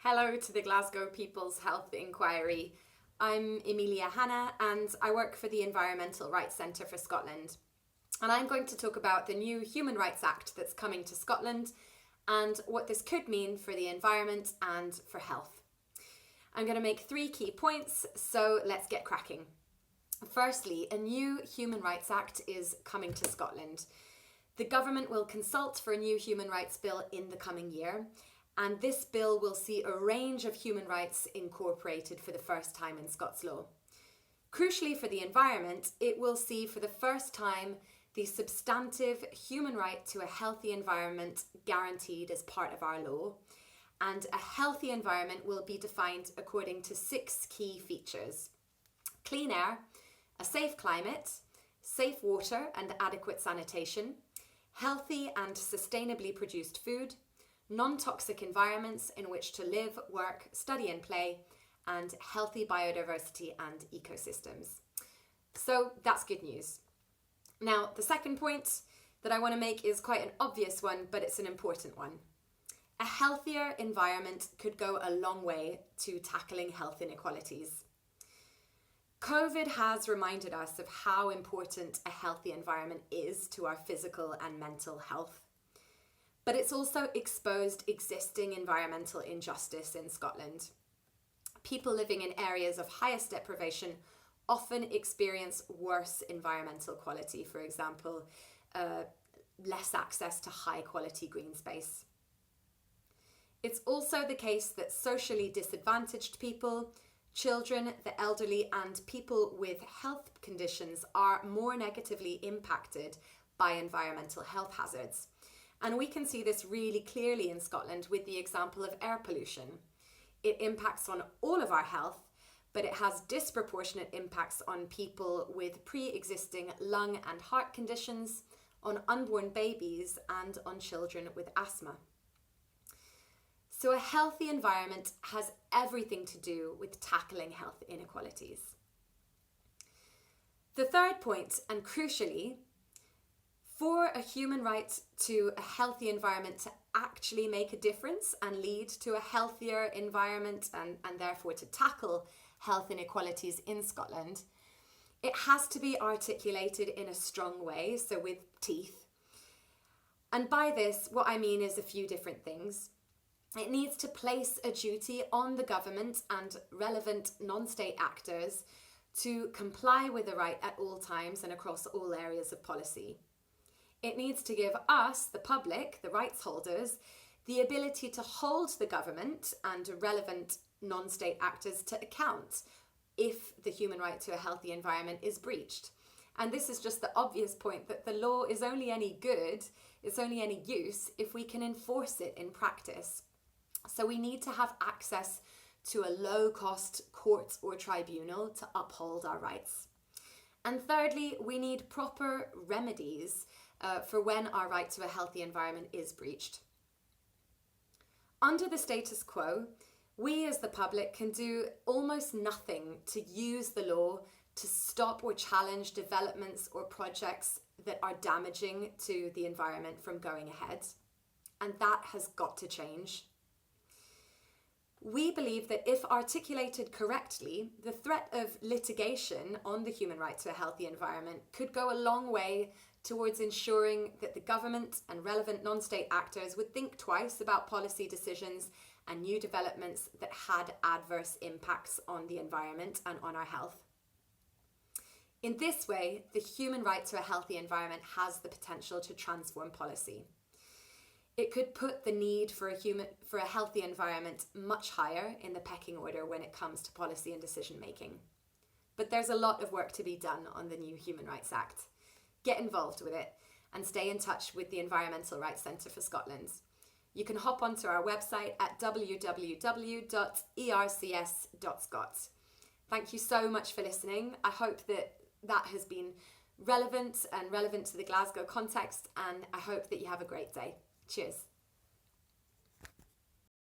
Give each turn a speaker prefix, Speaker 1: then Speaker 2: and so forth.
Speaker 1: Hello to the Glasgow People's Health Inquiry. I'm Emilia Hanna and I work for the Environmental Rights Centre for Scotland. And I'm going to talk about the new Human Rights Act that's coming to Scotland and what this could mean for the environment and for health. I'm going to make 3 key points, so let's get cracking. Firstly, a new Human Rights Act is coming to Scotland. The government will consult for a new human rights bill in the coming year, and this bill will see a range of human rights incorporated for the first time in Scots law. Crucially for the environment, it will see for the first time the substantive human right to a healthy environment guaranteed as part of our law, and a healthy environment will be defined according to 6 key features: clean air, a safe climate, safe water and adequate sanitation, healthy and sustainably produced food, non-toxic environments in which to live, work, study and play, and healthy biodiversity and ecosystems. So that's good news. Now, the second point that I want to make is quite an obvious one, but it's an important one. A healthier environment could go a long way to tackling health inequalities. COVID has reminded us of how important a healthy environment is to our physical and mental health. But it's also exposed existing environmental injustice in Scotland. People living in areas of highest deprivation often experience worse environmental quality, for example, less access to high quality green space. It's also the case that socially disadvantaged people, children, the elderly, and people with health conditions are more negatively impacted by environmental health hazards. And we can see this really clearly in Scotland with the example of air pollution. It impacts on all of our health, but it has disproportionate impacts on people with pre-existing lung and heart conditions, on unborn babies, and on children with asthma. So a healthy environment has everything to do with tackling health inequalities. The third point, and crucially, for a human right to a healthy environment to actually make a difference and lead to a healthier environment and therefore to tackle health inequalities in Scotland, it has to be articulated in a strong way, so with teeth. And by this, what I mean is a few different things. It needs to place a duty on the government and relevant non-state actors to comply with the right at all times and across all areas of policy. It needs to give us, the public, the rights holders, the ability to hold the government and relevant non-state actors to account if the human right to a healthy environment is breached. And this is just the obvious point that the law is only any good, it's only any use if we can enforce it in practice. So we need to have access to a low-cost court or tribunal to uphold our rights. And thirdly, we need proper remedies for when our right to a healthy environment is breached. Under the status quo, we as the public can do almost nothing to use the law to stop or challenge developments or projects that are damaging to the environment from going ahead. And that has got to change. We believe that if articulated correctly, the threat of litigation on the human right to a healthy environment could go a long way towards ensuring that the government and relevant non-state actors would think twice about policy decisions and new developments that had adverse impacts on the environment and on our health. In this way, the human right to a healthy environment has the potential to transform policy. It could put the need for a healthy environment much higher in the pecking order when it comes to policy and decision making. But there's a lot of work to be done on the new Human Rights Act. Get involved with it and stay in touch with the Environmental Rights Centre for Scotland. You can hop onto our website at www.ercs.scot. Thank you so much for listening. I hope that has been relevant to the Glasgow context, and I hope that you have a great day. Cheers.